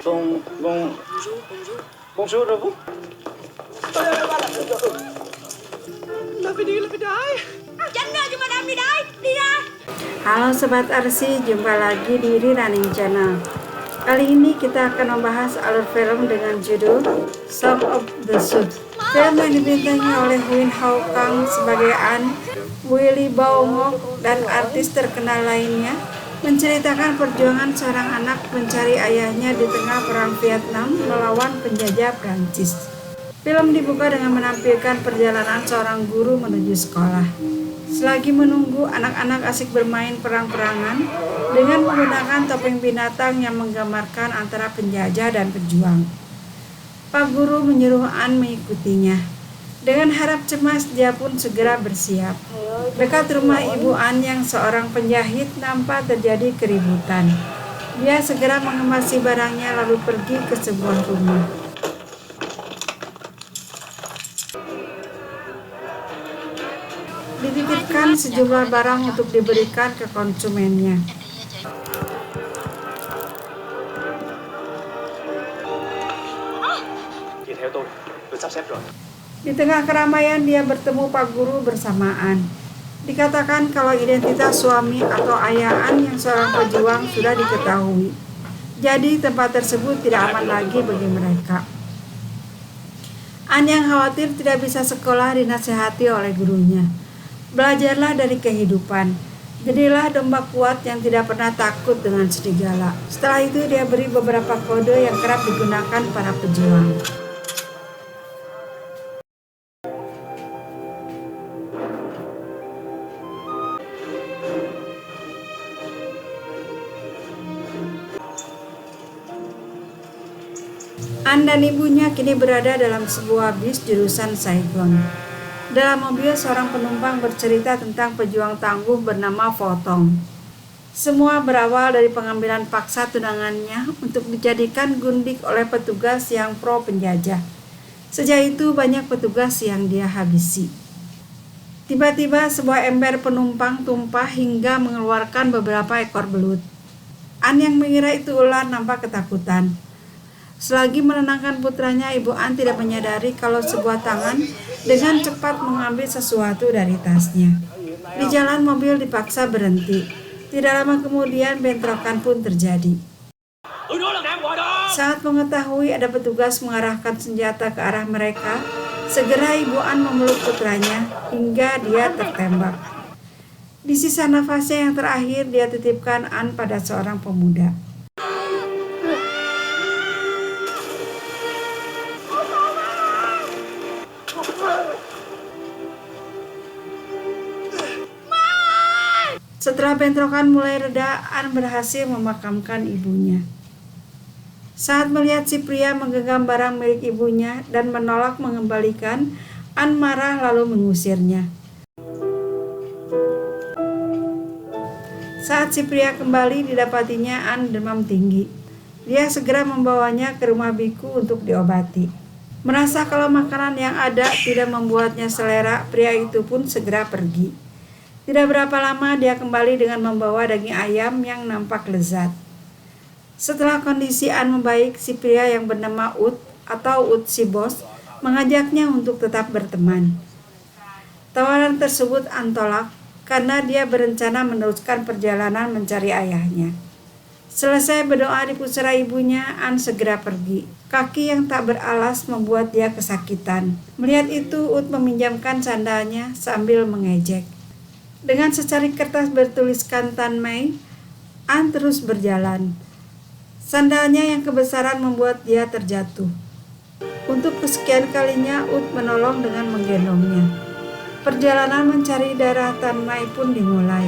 Bon, bon, bonjour à vous. Halo Sobat Arsi, jumpa lagi di Running Channel. Kali ini kita akan membahas alur film dengan judul Song of the South. Film yang dibintangi oleh Win Hao Kang sebagai An, Willy Bao Ngoc, dan artis terkenal lainnya, menceritakan perjuangan seorang anak mencari ayahnya di tengah perang Vietnam melawan penjajah Prancis. Film dibuka dengan menampilkan perjalanan seorang guru menuju sekolah. Selagi menunggu, anak-anak asik bermain perang-perangan dengan menggunakan topeng binatang yang menggambarkan antara penjajah dan pejuang. Pak Guru menyuruh An mengikutinya. Dengan harap cemas, dia pun segera bersiap. Dekat rumah Ibu An yang seorang penjahit nampak terjadi keributan. Dia segera mengemasi barangnya lalu pergi ke sebuah rumah. Dititipkan sejumlah barang untuk diberikan ke konsumennya. Di tengah keramaian dia bertemu Pak Guru bersamaan. Dikatakan kalau identitas suami atau ayah An yang seorang pejuang sudah diketahui. Jadi tempat tersebut tidak aman lagi bagi mereka. An yang khawatir tidak bisa sekolah dinasihati oleh gurunya. Belajarlah dari kehidupan. Jadilah domba kuat yang tidak pernah takut dengan serigala. Setelah itu dia beri beberapa kode yang kerap digunakan para pejuang. An dan ibunya kini berada dalam sebuah bis jurusan Saigon. Dalam mobil, seorang penumpang bercerita tentang pejuang tangguh bernama Pho Tong. Semua berawal dari pengambilan paksa tunangannya untuk dijadikan gundik oleh petugas yang pro penjajah. Sejak itu banyak petugas yang dia habisi. Tiba-tiba sebuah ember penumpang tumpah hingga mengeluarkan beberapa ekor belut. An yang mengira itu ular nampak ketakutan. Selagi menenangkan putranya, Ibu An tidak menyadari kalau sebuah tangan dengan cepat mengambil sesuatu dari tasnya. Di jalan mobil dipaksa berhenti. Tidak lama kemudian bentrokan pun terjadi. Saat mengetahui ada petugas mengarahkan senjata ke arah mereka, segera Ibu An memeluk putranya hingga dia tertembak. Di sisa nafasnya yang terakhir, dia titipkan An pada seorang pemuda. Setelah bentrokan mulai reda, An berhasil memakamkan ibunya. Saat melihat si pria menggenggam barang milik ibunya dan menolak mengembalikan, An marah lalu mengusirnya. Saat si pria kembali, didapatinya An demam tinggi. Dia segera membawanya ke rumah biku untuk diobati. Merasa kalau makanan yang ada tidak membuatnya selera, pria itu pun segera pergi. Tidak berapa lama dia kembali dengan membawa daging ayam yang nampak lezat. Setelah kondisi An membaik, si pria yang bernama Ut atau Ut si bos mengajaknya untuk tetap berteman. Tawaran tersebut An tolak karena dia berencana meneruskan perjalanan mencari ayahnya. Selesai berdoa di pusara ibunya, An segera pergi. Kaki yang tak beralas membuat dia kesakitan. Melihat itu, Ut meminjamkan sandalnya sambil mengejek. Dengan secari kertas bertuliskan Tan Mei, An terus berjalan. Sandalnya yang kebesaran membuat dia terjatuh. Untuk kesekian kalinya, Ut menolong dengan menggendongnya. Perjalanan mencari daerah Tan Mei pun dimulai.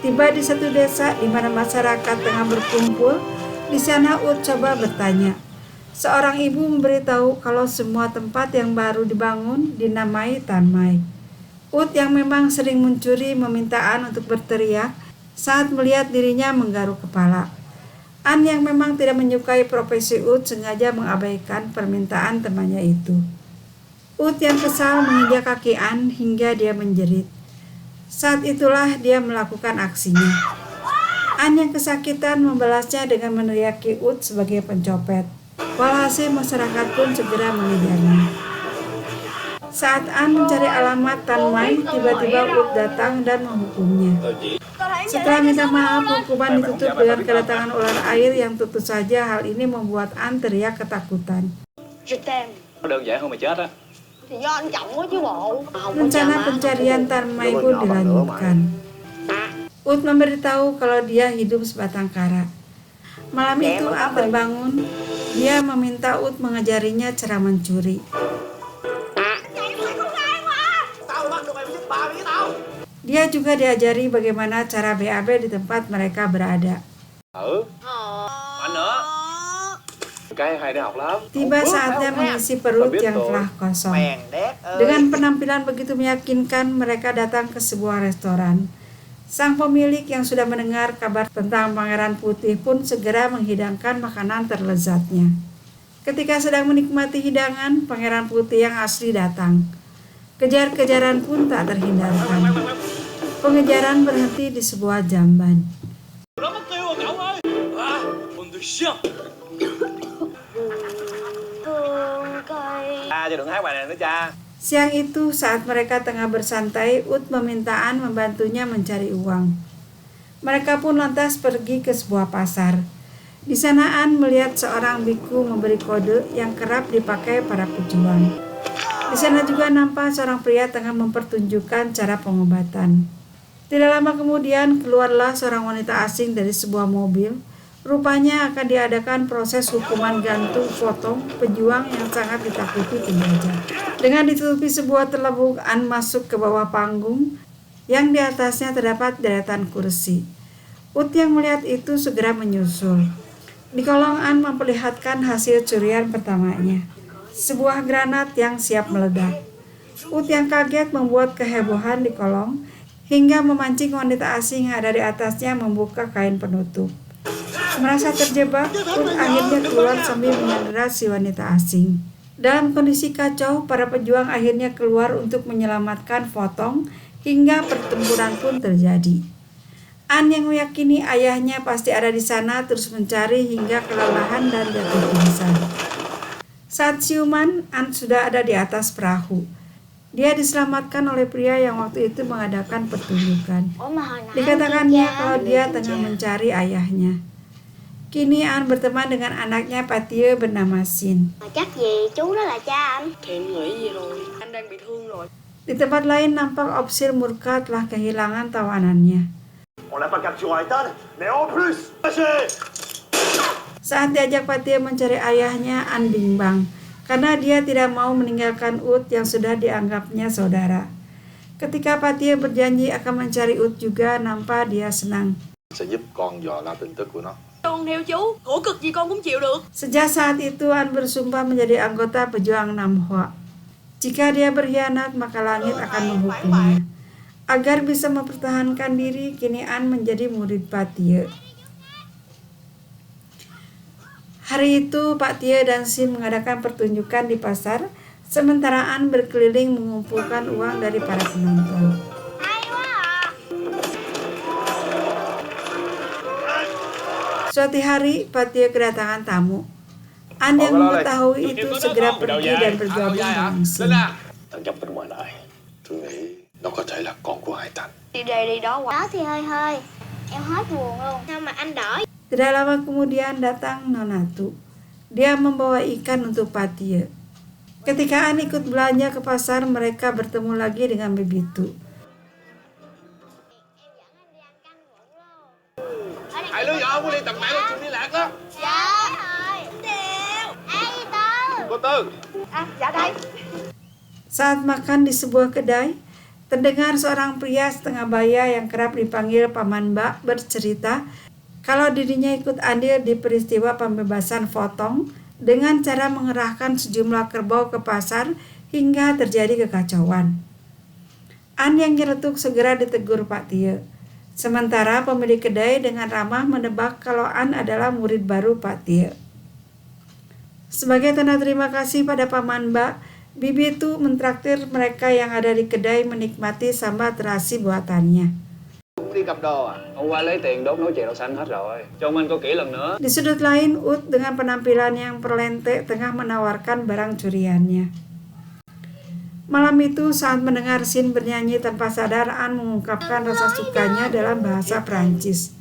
Tiba di satu desa di mana masyarakat tengah berkumpul. Di sana Ut coba bertanya. Seorang ibu memberitahu kalau semua tempat yang baru dibangun dinamai Tan Mei. Ut yang memang sering mencuri meminta An untuk berteriak saat melihat dirinya menggaruk kepala. An yang memang tidak menyukai profesi Ut sengaja mengabaikan permintaan temannya itu. Ut yang kesal menginjak kaki An hingga dia menjerit. Saat itulah dia melakukan aksinya. An yang kesakitan membalasnya dengan meneriaki Ut sebagai pencopet. Walhasil masyarakat pun segera mengejarnya. Saat An mencari alamat Tan Mai, tiba-tiba Ut datang dan menghukumnya. Setelah minta maaf, hukuman ditutup dengan kedatangan ular air yang tentu saja hal ini membuat An teriak ketakutan. Đơn giản hơn mày chết á. Rencana pencarian Tan Mai pun dilanjutkan. Ut memberitahu kalau dia hidup sebatang kara. Malam itu An terbangun. Dia meminta Ut mengajarinya cara mencuri. Dia juga diajari bagaimana cara BAB di tempat mereka berada. Tiba saatnya mengisi perut yang telah kosong. Dengan penampilan begitu meyakinkan, mereka datang ke sebuah restoran. Sang pemilik yang sudah mendengar kabar tentang Pangeran Putih pun segera menghidangkan makanan terlezatnya. Ketika sedang menikmati hidangan, Pangeran Putih yang asli datang. Kejar-kejaran pun tak terhindarkan. Pengejaran berhenti di sebuah jamban. Siang itu saat mereka tengah bersantai, Ut meminta An membantunya mencari uang. Mereka pun lantas pergi ke sebuah pasar. Di sana An melihat seorang biku memberi kode yang kerap dipakai para pejuang. Di sana juga nampak seorang pria tengah mempertunjukkan cara pengobatan. Tidak lama kemudian keluarlah seorang wanita asing dari sebuah mobil. Rupanya akan diadakan proses hukuman gantung potong pejuang yang sangat ditakuti penjajah. Dengan ditutupi sebuah telebuk, An masuk ke bawah panggung yang di atasnya terdapat deretan kursi. Ut yang melihat itu segera menyusul. Di kolong An memperlihatkan hasil curian pertamanya. Sebuah granat yang siap meledak. Ut yang kaget membuat kehebohan di kolong hingga memancing wanita asing yang ada di atasnya membuka kain penutup. Merasa terjebak, Ut akhirnya keluar sambil menyandera si wanita asing. Dalam kondisi kacau, para pejuang akhirnya keluar untuk menyelamatkan Fotong hingga pertempuran pun terjadi. An yang meyakini ayahnya pasti ada di sana terus mencari hingga kelelahan dan jatuh pingsan. Saat siuman, An sudah ada di atas perahu. Dia diselamatkan oleh pria yang waktu itu mengadakan pertunjukan. Dikatakannya kalau dia tengah mencari ayahnya. Kini An berteman dengan anaknya Patie bernama Sin. Chắc gì chú đó là cha anh. Thì em nghĩ gì rồi, anh đang bị thương rồi. Di tempat lain nampak Opsir murka telah kehilangan tawanannya. Saat diajak Patie mencari ayahnya, An bimbang karena dia tidak mau meninggalkan Ut yang sudah dianggapnya saudara. Ketika Patie berjanji akan mencari Ut juga, nampak dia senang. Sẽ giúp con dò la tin tức của nó. Con theo chú, khổ cực gì con cũng chịu được. Sejak saat itu An bersumpah menjadi anggota pejuang Namhua. Jika dia berkhianat, maka langit akan menghukumnya. Agar bisa mempertahankan diri, kini An menjadi murid Patie. Hari itu Pak Tie dan Sin mengadakan pertunjukan di pasar, sementara An berkeliling mengumpulkan uang dari para penonton. Suatu hari Pak Tie kedatangan tamu. An yang mengetahui itu segera pergi dan bergabung dengan Sin. Thằng nhóc bên ngoài lại, tôi nghĩ nó có thể là con của Hải Thành. Đi đây đi đó. Đó thì hơi hơi. Em hết buồn luôn. Sao mà anh đỡ? Tidak lama kemudian datang Nonatu. Dia membawa ikan untuk Patie. Ketika An ikut belanja ke pasar, mereka bertemu lagi dengan Bibitu. Hai đứa nhỏ của Ly tặng mẹ con đi lạc đó. Dạ. Đều. Ai Tư? Cô Tư. Dạ đây. Saat makan di sebuah kedai, terdengar seorang pria setengah baya yang kerap dipanggil Paman Mbak bercerita kalau dirinya ikut andil di peristiwa pembebasan Fotong dengan cara mengerahkan sejumlah kerbau ke pasar hingga terjadi kekacauan. An yang nyeletuk segera ditegur Pak Tie. Sementara pemilik kedai dengan ramah menebak kalau An adalah murid baru Pak Tie. Sebagai tanda terima kasih pada Paman Mbak, Bibi itu mentraktir mereka yang ada di kedai menikmati sambal terasi buatannya. đi cầm đồ à? Hôm qua lấy tiền đốt nấu chè đậu xanh hết rồi. Cho ông anh coi kỹ lần nữa. Di sudut lain, Ut dengan penampilan yang perlente tengah menawarkan barang curiannya. Malam itu saat mendengar Sin bernyanyi tanpa sadar, An mengungkapkan rasa sukanya dalam bahasa Prancis.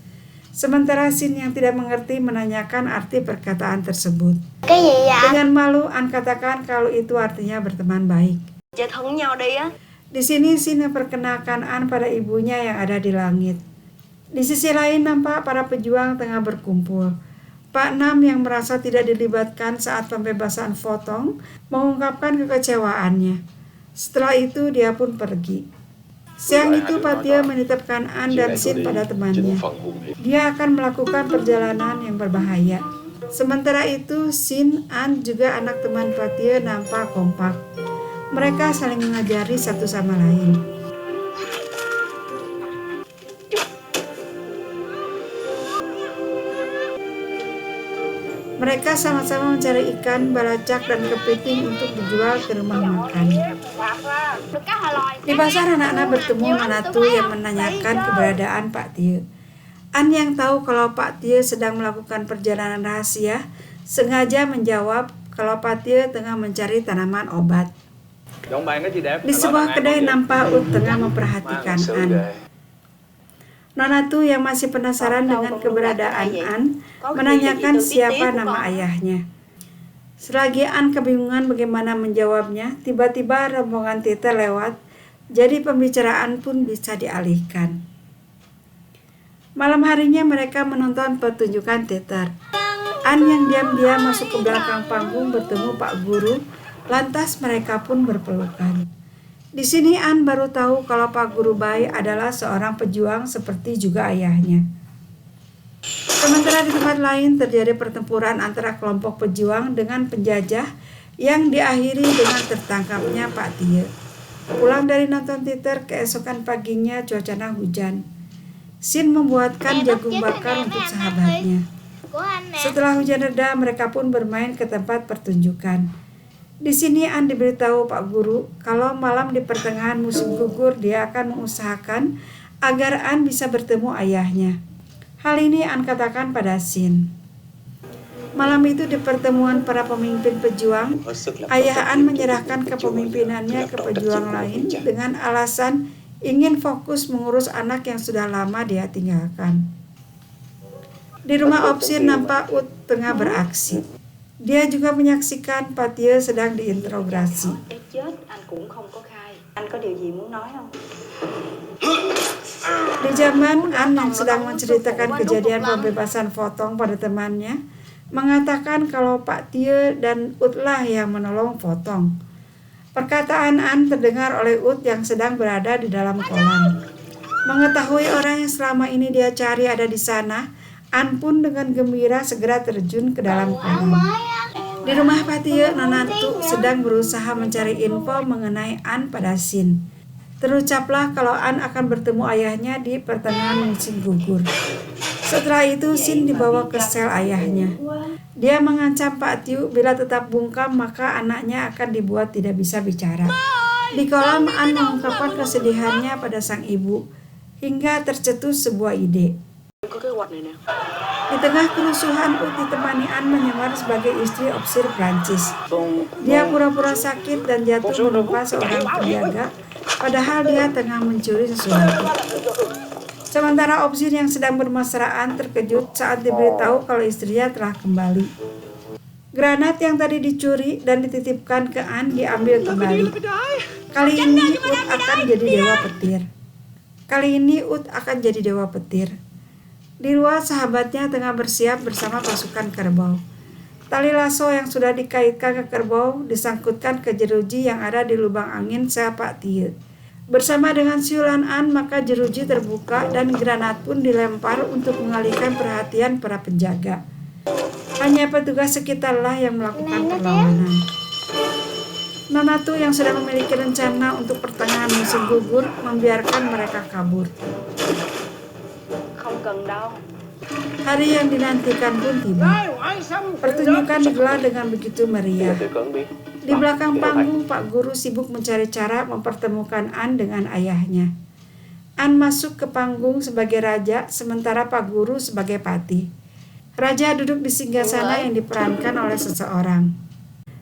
Sementara Sin yang tidak mengerti menanyakan arti perkataan tersebut. Cái gì vậy? Dengan malu, An katakan kalau itu artinya berteman baik. Chơi thân nhau đi á. Di sini Sin memperkenalkan An pada ibunya yang ada di langit. Di sisi lain nampak para pejuang tengah berkumpul. Pak Nam yang merasa tidak dilibatkan saat pembebasan Fotong mengungkapkan kekecewaannya. Setelah itu dia pun pergi. Siang itu Patia menitipkan An dan Sin pada temannya. Dia akan melakukan perjalanan yang berbahaya. Sementara itu Sin, An juga anak teman Patia nampak kompak. Mereka saling mengajari satu sama lain. Mereka sama-sama mencari ikan, balacak, dan kepiting untuk dijual ke rumah makan. Di pasar anak-anak bertemu Nonatu yang menanyakan keberadaan Pak Tie. An yang tahu kalau Pak Tie sedang melakukan perjalanan rahasia, sengaja menjawab kalau Pak Tie tengah mencari tanaman obat. Di sebuah kedai nampak Ut tengah memperhatikan An. Nonatu yang masih penasaran dengan keberadaan An menanyakan siapa nama ayahnya. Selagi An kebingungan bagaimana menjawabnya, tiba-tiba rombongan Tita lewat, jadi pembicaraan pun bisa dialihkan. Malam harinya mereka menonton pertunjukan teater. An yang diam-diam masuk ke belakang panggung bertemu Pak Guru, lantas mereka pun berpelukan. Di sini An baru tahu kalau Pak Guru Bai adalah seorang pejuang seperti juga ayahnya. Sementara di tempat lain terjadi pertempuran antara kelompok pejuang dengan penjajah yang diakhiri dengan tertangkapnya Pak Tie. Pulang dari nonton teater, keesokan paginya cuacanya hujan. Sin membuatkan jagung bakar untuk sahabatnya. Setelah hujan reda, mereka pun bermain ke tempat pertunjukan. Di sini An diberitahu Pak Guru kalau malam di pertengahan musim gugur dia akan mengusahakan agar An bisa bertemu ayahnya. Hal ini An katakan pada Sin. Malam itu di pertemuan para pemimpin pejuang, ayah An menyerahkan kepemimpinannya ke pejuang lain dengan alasan ingin fokus mengurus anak yang sudah lama dia tinggalkan. Di rumah Opsir nampak Ut tengah beraksi. Dia juga menyaksikan Patia sedang diinterogasi. Di zaman An yang sedang menceritakan kejadian pembebasan Fotong pada temannya, mengatakan kalau Pak Tie dan Ut lah yang menolong Fotong. Perkataan An terdengar oleh Ut yang sedang berada di dalam kolam. Mengetahui orang yang selama ini dia cari ada di sana, An pun dengan gembira segera terjun ke dalam kolam. Di rumah Patia, Nonatu sedang berusaha mencari info mengenai An pada Sin. Terucaplah kalau An akan bertemu ayahnya di pertengahan musim gugur. Setelah itu Sin dibawa ke sel ayahnya. Dia mengancam Pak Tiu bila tetap bungkam maka anaknya akan dibuat tidak bisa bicara. Di kolam An mengungkapkan kesedihannya pada sang ibu hingga tercetus sebuah ide. Di tengah kerusuhan, Ut ditemani An menyamar sebagai istri Opsir Prancis. Dia pura-pura sakit dan jatuh menimpa seorang penjaga, padahal dia tengah mencuri sesuatu. Sementara Opsir yang sedang bermesraan terkejut saat diberitahu kalau istrinya telah kembali. Granat yang tadi dicuri dan dititipkan ke An diambil kembali. Kali ini Ut akan jadi dewa petir. Di luar sahabatnya tengah bersiap bersama pasukan kerbau. Tali lasso yang sudah dikaitkan ke kerbau disangkutkan ke jeruji yang ada di lubang angin Pak Tie. Bersama dengan siulan An maka jeruji terbuka dan granat pun dilempar untuk mengalihkan perhatian para penjaga. Hanya petugas sekitarlah yang melakukan perlawanan. Nonatu yang sudah memiliki rencana untuk pertengahan musim gugur membiarkan mereka kabur. Hari yang dinantikan pun tiba. Pertunjukan digelar dengan begitu meriah. Di belakang panggung, Pak Guru sibuk mencari cara mempertemukan An dengan ayahnya. An masuk ke panggung sebagai raja, sementara Pak Guru sebagai patih. Raja duduk di singgasana yang diperankan oleh seseorang.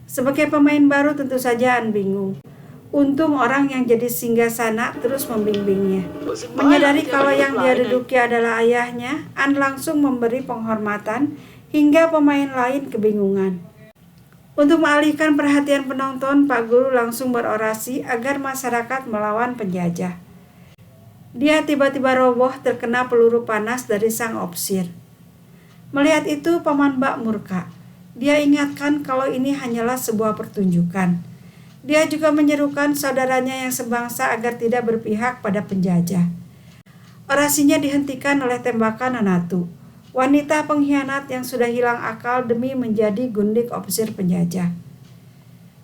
Sebagai pemain baru tentu saja An bingung. Untung orang yang jadi singgasana terus membimbingnya. Menyadari kalau yang dia duduki adalah ayahnya, An langsung memberi penghormatan hingga pemain lain kebingungan. Untuk mengalihkan perhatian penonton, Pak Guru langsung berorasi agar masyarakat melawan penjajah. Dia tiba-tiba roboh terkena peluru panas dari sang opsir. Melihat itu, Paman Bak murka. Dia ingatkan kalau ini hanyalah sebuah pertunjukan. Dia juga menyerukan saudaranya yang sebangsa agar tidak berpihak pada penjajah. Orasinya dihentikan oleh tembakan Nonatu, wanita pengkhianat yang sudah hilang akal demi menjadi gundik opsir penjajah.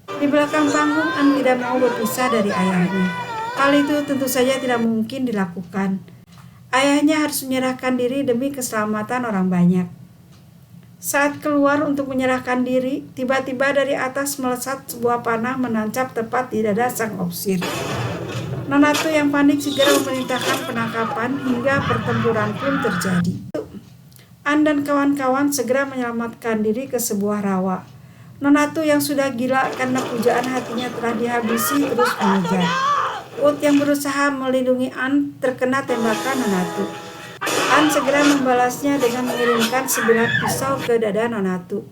Di belakang panggung, An tidak mau berpisah dari ayahnya. Hal itu tentu saja tidak mungkin dilakukan. Ayahnya harus menyerahkan diri demi keselamatan orang banyak. Saat keluar untuk menyerahkan diri, tiba-tiba dari atas melesat sebuah panah menancap tepat di dada sang opsir. Nonatu yang panik segera memerintahkan penangkapan hingga pertempuran pun terjadi. An dan kawan-kawan segera menyelamatkan diri ke sebuah rawa. Nonatu yang sudah gila karena pujaan hatinya telah dihabisi terus mengejar. Ut yang berusaha melindungi An terkena tembakan Nonatu. An segera membalasnya dengan mengirimkan sebilah pisau ke dada Nonatu.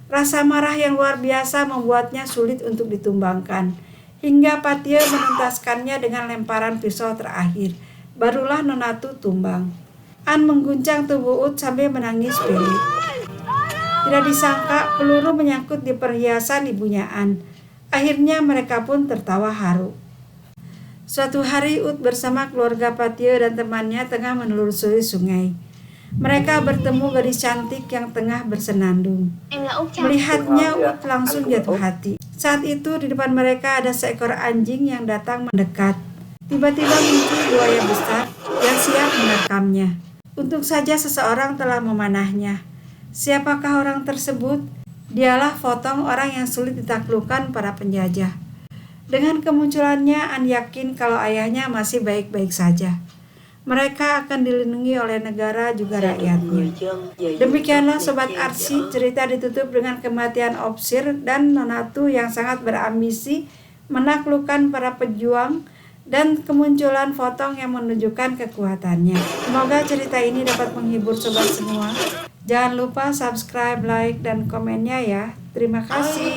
Rasa marah yang luar biasa membuatnya sulit untuk ditumbangkan, hingga Patih menuntaskannya dengan lemparan pisau terakhir. Barulah Nonatu tumbang. An mengguncang tubuh Ut sambil menangis pelik. Tidak disangka peluru menyangkut di perhiasan ibunya An. Akhirnya mereka pun tertawa haru. Suatu hari Ut bersama keluarga Patih dan temannya tengah menelusuri sungai. Mereka bertemu gadis cantik yang tengah bersenandung. Em là Út Trăng. Melihatnya Ut langsung jatuh hati. Saat itu di depan mereka ada seekor anjing yang datang mendekat. Tiba-tiba muncul buaya besar yang siap menerkamnya. Untung saja seseorang telah memanahnya. Siapakah orang tersebut? Dialah Fotong, orang yang sulit ditaklukkan para penjajah. Dengan kemunculannya, An yakin kalau ayahnya masih baik-baik saja. Mereka akan dilindungi oleh negara juga rakyatnya. Demikianlah Sobat Arsy, cerita ditutup dengan kematian opsir dan Nonatu yang sangat berambisi menaklukkan para pejuang dan kemunculan Fotong yang menunjukkan kekuatannya. Semoga cerita ini dapat menghibur sobat semua. Jangan lupa subscribe, like, dan komennya ya. Terima kasih.